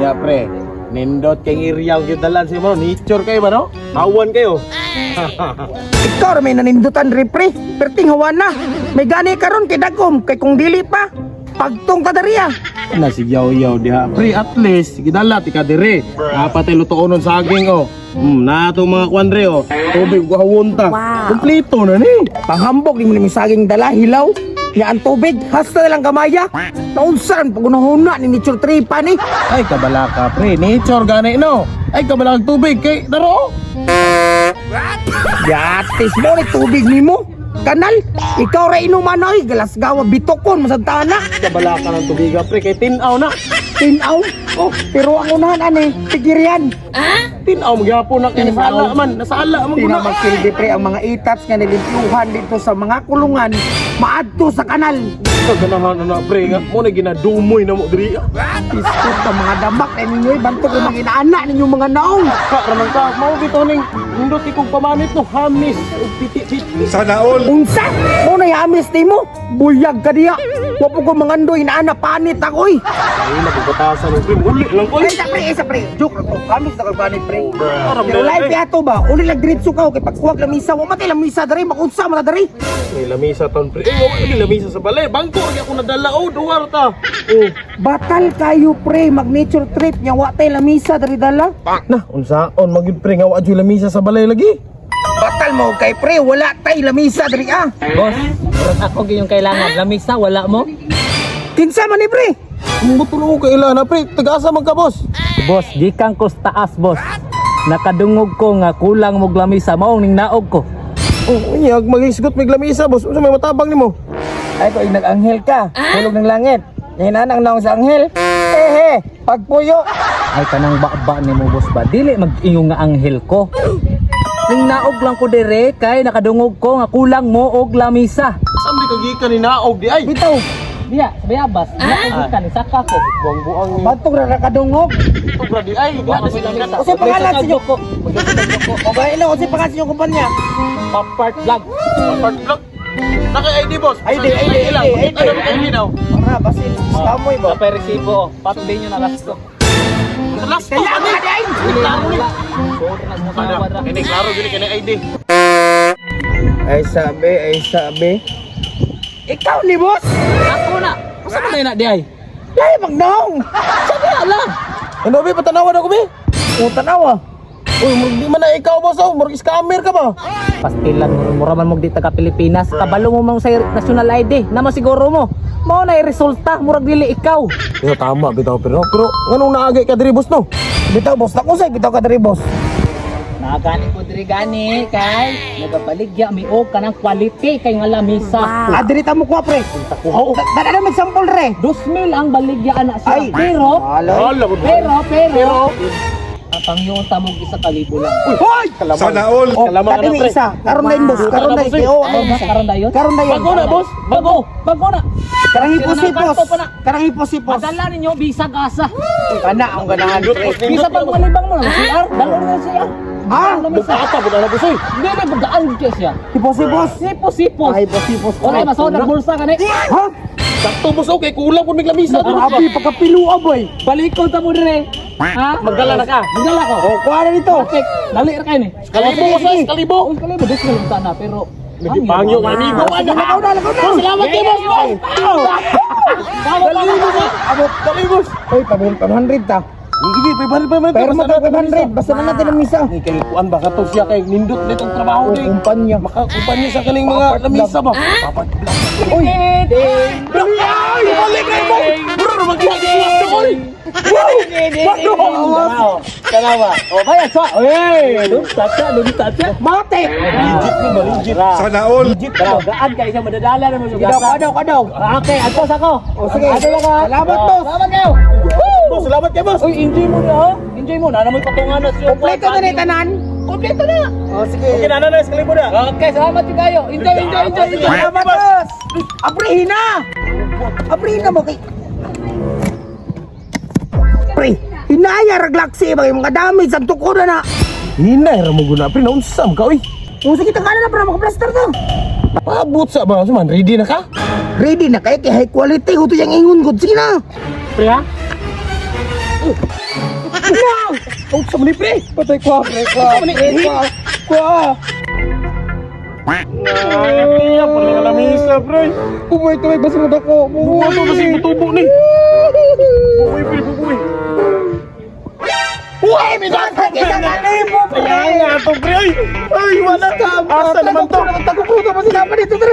Ya pre, nindot kay iriyaw gyud dalan si mo, nature kayo ba no? Hawan kayo. Ikaw may nanindutan repre, perting hawan na. May gani karon kay dagom kay kung dili pa. Pagtong kadariya. Na si yaw diha. Pre, at least gidala ti kadire. Dapat ay lutuonon saging oh. Na to mga kwanre oh. Tubig gahawon ta. Kompleto na ni. Panghambog di mo ni saging dala hilaw. Ya ang tubig, hasta na lang kamaya. Naunsan pagunahuna ni Nature Tripa ni. Ay kabala ka pre, nature gani no. Ay kabala kag tubig kay daro. Yatis mo ni tubig nimo. Kanal, ikaw ra inuman oy, galas gawa bitokon masantana. Kabala ka ng tubig pre kay tinaw na. Tinaw. Oh, pero ang unahan ani, tigirian. Tinaw magyapon na kay nasala man, nasala man Tina guna. magsilbi pre ang mga itats nga nilimpyuhan dito sa mga kulungan maadto sa kanal. Kaganahan na pre nga mo na ginadumoy na mo diri. Iskot ka mga damak na ninyo'y bantog yung mga inaana ninyong mga naong. Ka raman ka, mao bitaw ning nindot ikong pamanit no, hamis ug piti-piti. Unsa? Mo na yamis ni mo? Buyag ka diya. Wapo ko mga ando inaana panit ako'y. Ay nabubatasan mo pre, muli lang ko. Isa pre. Joke lang ko. Kamis na kagbanit pre. Aram Pero na live eh. yato ba? Uli lang diretso ka kay pagkuwag lamisa. Wa matay lamisa dari. Makunsa mo na dari. May lamisa ton pre. Eh, wala lamisa sa balay. Bangko agi ako nadala oh, duwar ta. Oh. Batal kayo pre. Mag nature trip niya. Wa tay lamisa dari dala. Na, unsaon magid pre nga wa adyo lamisa sa balay lagi. Batal mo kay pre. Wala tay lamisa dari ah. Boss, murag ako gyud yung kailangan. Lamisa wala mo? Kinsa man ni pre? Ang butulo ko kailan na pre. Tagasa man ka boss. Boss, gikan ko sa taas, boss. Nakadungog ko nga kulang mo lamisa mao ning naog ko. Oh, uyag magisgot mig lamisa boss. Unsa may matabang nimo? Ay ko nag-anghel ka. Hulog ng langit. Hinanang naong sa anghel. Pagpuyo. Ay kanang baba nimo, boss ba? Dili mag-ingon nga anghel ko. Ning naog lang ko dire kay nakadungog ko nga kulang mo og lamisa. Sambi ka gikan ni naog di ay. Bitaw. Diya, bayabas. Naog ka ni saka ko. Buang-buang ni. Bantog ra kadungog. Tubra di ay. Wala si lamisa. Usa pangalan sa inyo ko. Okay, ilo usa pangalan sa inyo kumpanya. Papart vlog. Part block. Naka-ID boss. ID. Ano ba ID daw? Para basin kamoy ba? Sa resibo. Patuloy nyo na last ko. Last Kaya ko mga day. Klaro ni. Sorry na sa mga kwadra. Kini klaro gini kini ID. Ay sabi. Ikaw ni boss. Ako na. Asa man na di ay? Lay magnaong. Sabi alam. Ano ba patanawan ako be? O tanawa. Uy, di man na ikaw boss oh, murag scammer ka ba? Pastilan mura man mo di taga Pilipinas. Kabalo mo mang sa national ID. Naman siguro mo. Mao na resulta murag dili ikaw. Pero tama bitaw pero nganong naagay ka diri boss no? Bitaw boss, ako say bitaw ka diri boss. Nagani ko diri gani kay nagabaligya mi og kanang quality kay nga lamisa. Diri ta mo kuha pre. Dala na may sample re. 2,000 ang baligya ana siya. Ay. Pero Hala ko. pangyon ta mo isa ka libo lang. Hoy! Sana all. Oh, Kalaman dati na, may pre. isa. Karon na yun boss. Karon na yun. Oo, Ay, karon dayon. Karon na yun. Bago na boss. Bago na. Karang hipos-hipos. Kanto pa na. Karang hipos-hipos. Madala ninyo bisag asa. Kana ang ganahan pre. Bisa pag malibang mo na CR, dalo na siya. Ha? Lamisa. Bukata buda na boss oy. Hindi na bugaan ko siya. Hipos-hipos. Sipos-sipos. Ay, hipos-hipos. Wala masod na bulsa kani. Ha? Sakto boss okay kulang kun mig lamisa. Grabe, pagkapilua boy. Balikon ta mo dire. Ha? Magdala na ka. Magdala ko. Oh, kuha na dito. Perfect. Dali ra kay ni. Kalibo boss oy, kalibo. Ang kalibo dis lang sana pero Lagi pangyo amigo ano. Lakaw na. Salamat kay boss boy. Kalibo boss. Abo kalibo. Hoy, pabil 500 ta. Sige, pay Pero mo 500. Basta na natin ang misa. Ni kay kuan ba kato siya kay nindot nitong trabaho Oh, ni. kumpanya. Makakumpanya sa kaning mga lamisa ba? Papat. Uy. Bro, ay, balik na mo. Bro, magkikiwas to oy. Kanawa. O bayad sa. Oy, dun tatsa. Mate. Legit ni legit. Sana all. Gaan kay sa madadala na mo Kadaw. Okay, adtos ako. O sige. Adto lang ha. Salamat boss. Salamat kayo. Boss, salamat kay boss. Uy, enjoy mo na ha. Enjoy mo na. Ano mo patungan na siya. Kompleto na ni tanan. Kompleto na. O sige. Okay na na sa kalibo na. Okay, salamat din kayo. Enjoy. Salamat boss. Aprihin na mo kay. Pre, hinaya raglaksi ba yung mga damage sa tukoda na. Hinay ra mo guna pre naunsam ka oy. O sige tangala na para makaplaster to. Paabot sa ba man ready na ka? Ready na kay high quality huto yang ingon gud sige na. Pre ha? Oh, sa mali pre. Patay ko, pre. Kwa. Nakakatiyak, pala ka lamisa, pre. Bubuhay to, may basura ko. Buwa to, kasi mutubo ni. Buwi, pre, buwi. Uy, minasa kita na libo, pre. Kaya nga to, pre. Ay, wala ka. Asa naman to? Tago po, tapos sinapa dito, pre.